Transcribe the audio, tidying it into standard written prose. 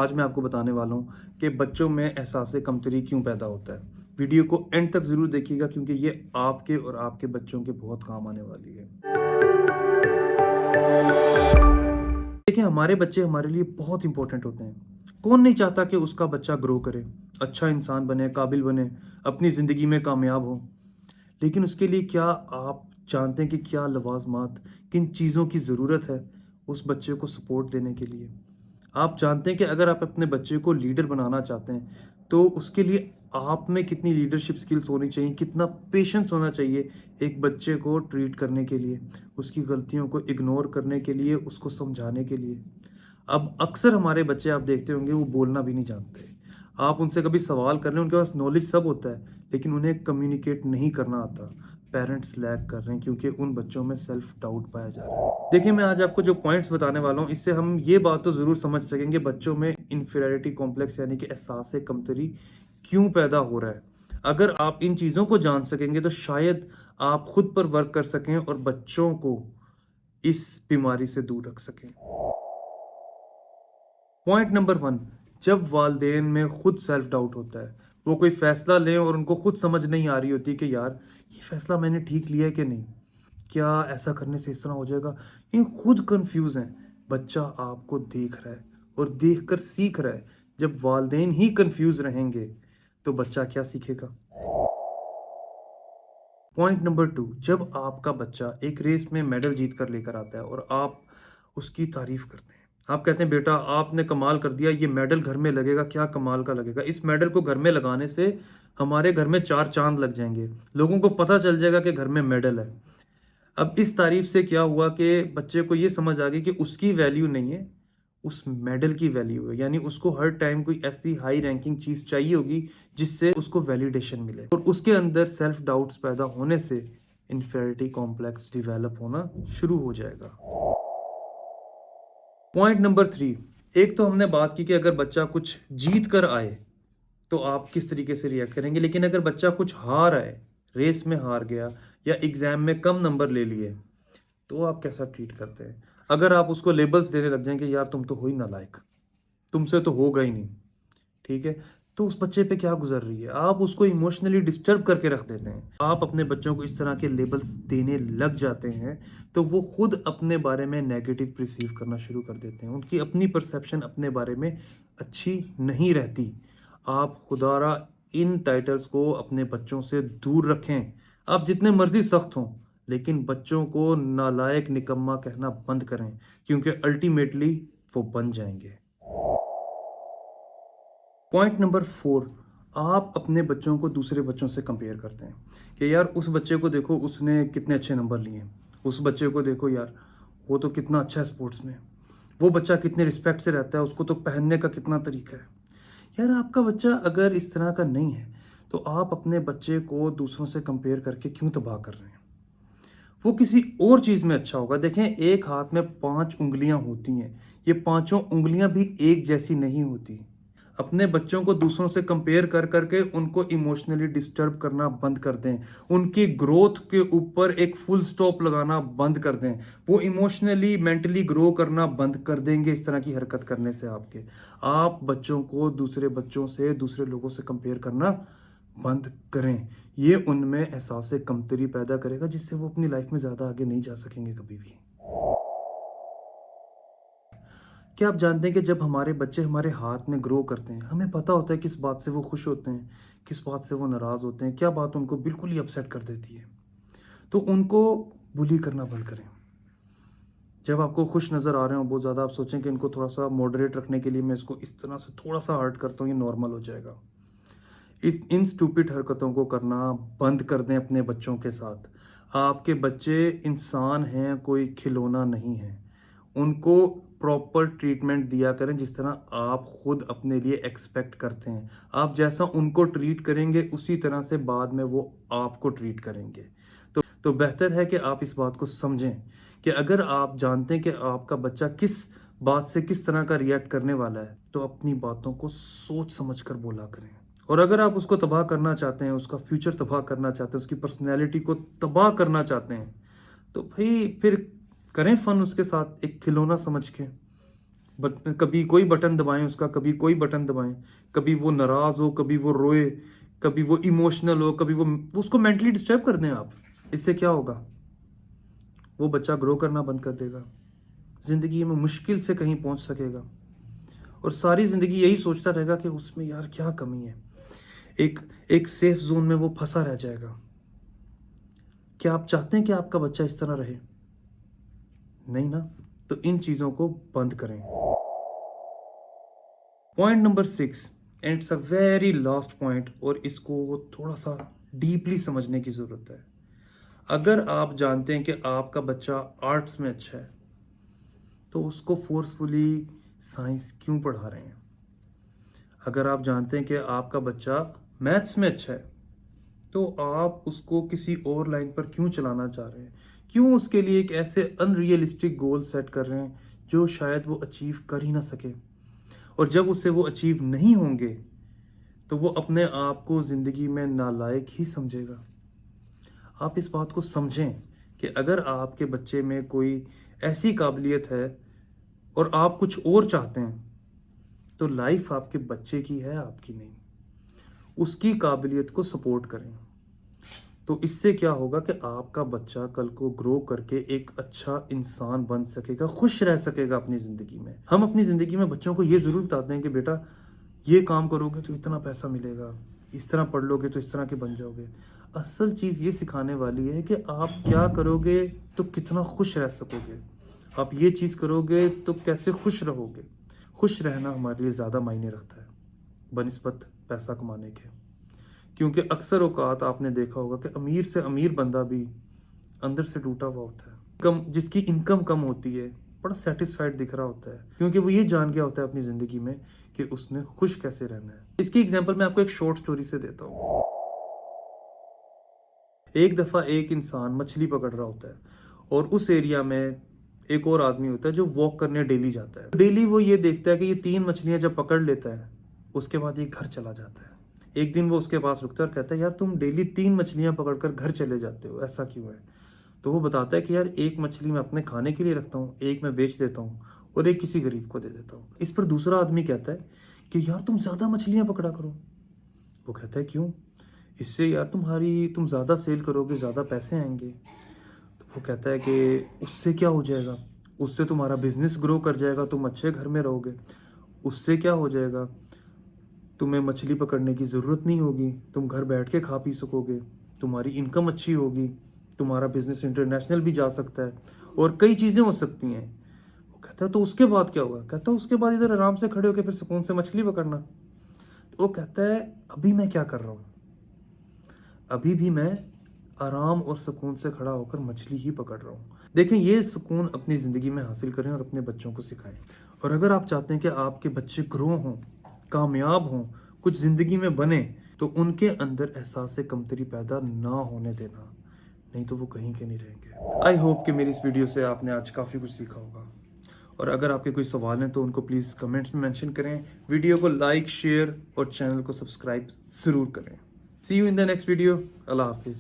आज मैं आपको बताने वाला हूँ कि बच्चों में एहसास कमतरी क्यों पैदा होता है। वीडियो को एंड तक ज़रूर देखिएगा क्योंकि ये आपके और आपके बच्चों के बहुत काम आने वाली है। देखिए, हमारे बच्चे हमारे लिए बहुत इंपॉर्टेंट होते हैं। कौन नहीं चाहता कि उसका बच्चा ग्रो करे, अच्छा इंसान बने, काबिल बने, अपनी ज़िंदगी में कामयाब हो। लेकिन उसके लिए क्या आप जानते हैं कि क्या लवाजमात, किन चीज़ों की ज़रूरत है उस बच्चे को सपोर्ट देने के लिए? आप जानते हैं कि अगर आप अपने बच्चे को लीडर बनाना चाहते हैं, तो उसके लिए आप में कितनी लीडरशिप स्किल्स होनी चाहिए, कितना पेशेंस होना चाहिए एक बच्चे को ट्रीट करने के लिए, उसकी गलतियों को इग्नोर करने के लिए, उसको समझाने के लिए। अब अक्सर हमारे बच्चे आप देखते होंगे वो बोलना भी नहीं जानते। आप उनसे कभी सवाल कर लें, उनके पास नॉलेज सब होता है, लेकिन उन्हें कम्युनिकेट नहीं करना आता। पेरेंट्स लैग कर रहे हैं क्योंकि उन बच्चों में सेल्फ डाउट पाया जा रहा है। देखिए, मैं आज आपको जो पॉइंट्स बताने वाला हूँ, इससे हम ये बात तो ज़रूर समझ सकेंगे बच्चों में इन्फीरियरिटी कॉम्प्लेक्स यानी कि एहसास कमतरी क्यों पैदा हो रहा है। अगर आप इन चीज़ों को जान सकेंगे तो शायद आप खुद पर वर्क कर सकें और बच्चों को इस बीमारी से दूर रख सकें। पॉइंट नंबर 1, जब वालदेन में खुद सेल्फ डाउट होता है, वो कोई फ़ैसला लें और उनको खुद समझ नहीं आ रही होती कि यार ये फ़ैसला मैंने ठीक लिया है कि नहीं? क्या ऐसा करने से इस तरह हो जाएगा? ये खुद कन्फ्यूज़ हैं। बच्चा आपको देख रहा है और देखकर सीख रहा है। जब वालदेन ही कन्फ्यूज़ रहेंगे, तो बच्चा क्या सीखेगा? पॉइंट नंबर 2, जब आपका बच्चा एक रेस में मेडल जीत कर लेकर आता है और आप उसकी तारीफ करते हैं, आप कहते हैं बेटा आपने कमाल कर दिया, ये मेडल घर में लगेगा, क्या कमाल का लगेगा। इस मेडल को घर में लगाने से हमारे घर में चार चांद लग जाएंगे, लोगों को पता चल जाएगा कि घर में मेडल है। अब इस तारीफ से क्या हुआ कि बच्चे को ये समझ आ गई कि उसकी वैल्यू नहीं है, उस मेडल की वैल्यू है। यानी उसको हर टाइम कोई ऐसी हाई रैंकिंग चीज चाहिए होगी जिससे उसको वैलिडेशन मिले, और उसके अंदर सेल्फ डाउट्स पैदा होने से इन्फेरिटी कॉम्प्लेक्स डिवेलप होना शुरू हो जाएगा। पॉइंट नंबर 3, एक तो हमने बात की कि अगर बच्चा कुछ जीत कर आए तो आप किस तरीके से रिएक्ट करेंगे, लेकिन अगर बच्चा कुछ हार आए, रेस में हार गया या एग्जाम में कम नंबर ले लिए, तो आप कैसा ट्रीट करते हैं? अगर आप उसको लेबल्स देने लग जाएंगे, यार तुम तो हो ही नालायक, तुमसे तो होगा ही नहीं, ठीक है, तो उस बच्चे पे क्या गुजर रही है? आप उसको इमोशनली डिस्टर्ब करके रख देते हैं। आप अपने बच्चों को इस तरह के लेबल्स देने लग जाते हैं तो वो खुद अपने बारे में नेगेटिव रिसीव करना शुरू कर देते हैं। उनकी अपनी परसेप्शन अपने बारे में अच्छी नहीं रहती। आप खुदारा इन टाइटल्स को अपने बच्चों से दूर रखें। आप जितने मर्जी सख्त हों, लेकिन बच्चों को नालायक निकम्मा कहना बंद करें, क्योंकि अल्टीमेटली वो बन जाएंगे। पॉइंट नंबर 4, आप अपने बच्चों को दूसरे बच्चों से कंपेयर करते हैं कि यार उस बच्चे को देखो, उसने कितने अच्छे नंबर लिए हैं, उस बच्चे को देखो यार, वो तो कितना अच्छा है स्पोर्ट्स में, वो बच्चा कितने रिस्पेक्ट से रहता है, उसको तो पहनने का कितना तरीका है। यार आपका बच्चा अगर इस तरह का नहीं है तो आप अपने बच्चे को दूसरों से कंपेयर करके क्यों तबाह कर रहे हैं? वो किसी और चीज़ में अच्छा होगा। देखें, एक हाथ में 5 उंगलियां होती हैं, ये पांचों उंगलियां भी एक जैसी नहीं होती। अपने बच्चों को दूसरों से कंपेयर कर करके उनको इमोशनली डिस्टर्ब करना बंद कर दें। उनकी ग्रोथ के ऊपर एक फुल स्टॉप लगाना बंद कर दें। वो इमोशनली मेंटली ग्रो करना बंद कर देंगे इस तरह की हरकत करने से। आपके आप बच्चों को दूसरे बच्चों से, दूसरे लोगों से कंपेयर करना बंद करें। ये उनमें एहसास कमतरी पैदा करेगा जिससे वो अपनी लाइफ में ज़्यादा आगे नहीं जा सकेंगे कभी भी। क्या आप जानते हैं कि जब हमारे बच्चे हमारे हाथ में ग्रो करते हैं, हमें पता होता है किस बात से वो खुश होते हैं, किस बात से वो नाराज़ होते हैं, क्या बात उनको बिल्कुल ही अपसेट कर देती है। तो उनको बुली करना बंद करें। जब आपको खुश नज़र आ रहे हो बहुत ज़्यादा, आप सोचें कि इनको थोड़ा सा मॉडरेट रखने के लिए मैं इसको इस तरह से थोड़ा सा हर्ट करता हूँ, ये नॉर्मल हो जाएगा। इस इन स्टूपिड हरकतों को करना बंद कर दें अपने बच्चों के साथ। आपके बच्चे इंसान हैं, कोई खिलौना नहीं है। उनको प्रॉपर ट्रीटमेंट दिया करें जिस तरह आप खुद अपने लिए एक्सपेक्ट करते हैं। आप जैसा उनको ट्रीट करेंगे उसी तरह से बाद में वो आपको ट्रीट करेंगे। तो बेहतर है कि आप इस बात को समझें कि अगर आप जानते हैं कि आपका बच्चा किस बात से किस तरह का रिएक्ट करने वाला है, तो अपनी बातों को सोच समझ कर बोला करें। और अगर आप उसको तबाह करना चाहते हैं, उसका फ्यूचर तबाह करना चाहते हैं, उसकी पर्सनैलिटी को तबाह करना चाहते हैं, तो भाई फिर करें फन उसके साथ, एक खिलौना समझ के। कभी कोई बटन दबाएं उसका, कभी कोई बटन दबाएं, कभी वो नाराज हो, कभी वो रोए, कभी वो इमोशनल हो, कभी वो उसको मेंटली डिस्टर्ब कर दें आप। इससे क्या होगा? वो बच्चा ग्रो करना बंद कर देगा, जिंदगी में मुश्किल से कहीं पहुंच सकेगा और सारी जिंदगी यही सोचता रहेगा कि उसमें यार क्या कमी है। एक एक सेफ जोन में वो फंसा रह जाएगा। क्या आप चाहते हैं कि आपका बच्चा इस तरह रहे? नहीं ना। तो इन चीजों को बंद करें। Point number 6, and it's a very last point, और इसको थोड़ा सा डीपली समझने की जरूरत है। अगर आप जानते हैं कि आपका बच्चा आर्ट्स में अच्छा है, तो उसको फोर्सफुली साइंस क्यों पढ़ा रहे हैं? अगर आप जानते हैं कि आपका बच्चा मैथ्स में अच्छा है, तो आप उसको किसी और लाइन पर क्यों चलाना चाह रहे हैं? क्यों उसके लिए एक ऐसे अनरियलिस्टिक गोल सेट कर रहे हैं जो शायद वो अचीव कर ही ना सके? और जब उससे वो अचीव नहीं होंगे, तो वो अपने आप को जिंदगी में नालायक ही समझेगा। आप इस बात को समझें कि अगर आपके बच्चे में कोई ऐसी काबिलियत है और आप कुछ और चाहते हैं, तो लाइफ आपके बच्चे की है, आपकी नहीं। उसकी काबिलियत को सपोर्ट करें। तो इससे क्या होगा कि आपका बच्चा कल को ग्रो करके एक अच्छा इंसान बन सकेगा, खुश रह सकेगा अपनी ज़िंदगी में। हम अपनी ज़िंदगी में बच्चों को ये ज़रूर बताते हैं कि बेटा ये काम करोगे तो इतना पैसा मिलेगा, इस तरह पढ़ लोगे तो इस तरह के बन जाओगे। असल चीज़ ये सिखाने वाली है कि आप क्या करोगे तो कितना खुश रह सकोगे, आप ये चीज़ करोगे तो कैसे खुश रहोगे। खुश रहना हमारे लिए ज़्यादा मायने रखता है बनिस्बत पैसा कमाने के। क्योंकि अक्सर औकात आपने देखा होगा कि अमीर से अमीर बंदा भी अंदर से टूटा हुआ होता है। कम जिसकी इनकम कम होती है, बड़ा सेटिस्फाइड दिख रहा होता है, क्योंकि वो ये जान गया होता है अपनी जिंदगी में कि उसने खुश कैसे रहना है। इसकी एग्जांपल मैं आपको एक शॉर्ट स्टोरी से देता हूँ। एक दफा एक इंसान मछली पकड़ रहा होता है और उस एरिया में एक और आदमी होता है जो वॉक करने डेली जाता है। डेली वो ये देखता है कि ये 3 मछलियां जब पकड़ लेता है, उसके बाद ये घर चला जाता है। एक दिन वो उसके पास रुकता है और कहता है, यार तुम डेली 3 मछलियां पकड़कर घर चले जाते हो, ऐसा क्यों है? तो वो बताता है कि यार एक मछली मैं अपने खाने के लिए रखता हूँ, एक मैं बेच देता हूँ और एक किसी गरीब को दे देता हूँ। इस पर दूसरा आदमी कहता है कि यार तुम ज्यादा मछलियां पकड़ा करो। वो कहता है क्यों? इससे यार तुम ज़्यादा सेल करोगे, ज़्यादा पैसे आएंगे। तो वो कहता है कि उससे क्या हो जाएगा? उससे तुम्हारा बिजनेस ग्रो कर जाएगा, तुम अच्छे घर में रहोगे। उससे क्या हो जाएगा? तुम्हें मछली पकड़ने की ज़रूरत नहीं होगी, तुम घर बैठ के खा पी सकोगे, तुम्हारी इनकम अच्छी होगी, तुम्हारा बिजनेस इंटरनेशनल भी जा सकता है और कई चीज़ें हो सकती हैं। वो कहता है तो उसके बाद क्या होगा? कहता है उसके बाद इधर आराम से खड़े होकर फिर सुकून से मछली पकड़ना। तो वो कहता है अभी मैं क्या कर रहा हूँ? अभी भी मैं आराम और सुकून से खड़ा होकर मछली ही पकड़ रहा हूँ। देखें, ये सुकून अपनी ज़िंदगी में हासिल करें और अपने बच्चों को सिखाएं। और अगर आप चाहते हैं कि आपके बच्चे ग्रो हों, कामयाब हों, कुछ ज़िंदगी में बने, तो उनके अंदर एहसास कमतरी पैदा ना होने देना, नहीं तो वो कहीं के नहीं रहेंगे। आई होप कि मेरी इस वीडियो से आपने आज काफ़ी कुछ सीखा होगा। और अगर आपके कोई सवाल हैं तो उनको प्लीज़ कमेंट्स में मेंशन करें। वीडियो को लाइक, शेयर और चैनल को सब्सक्राइब ज़रूर करें। See you in the next video. Allah Hafiz.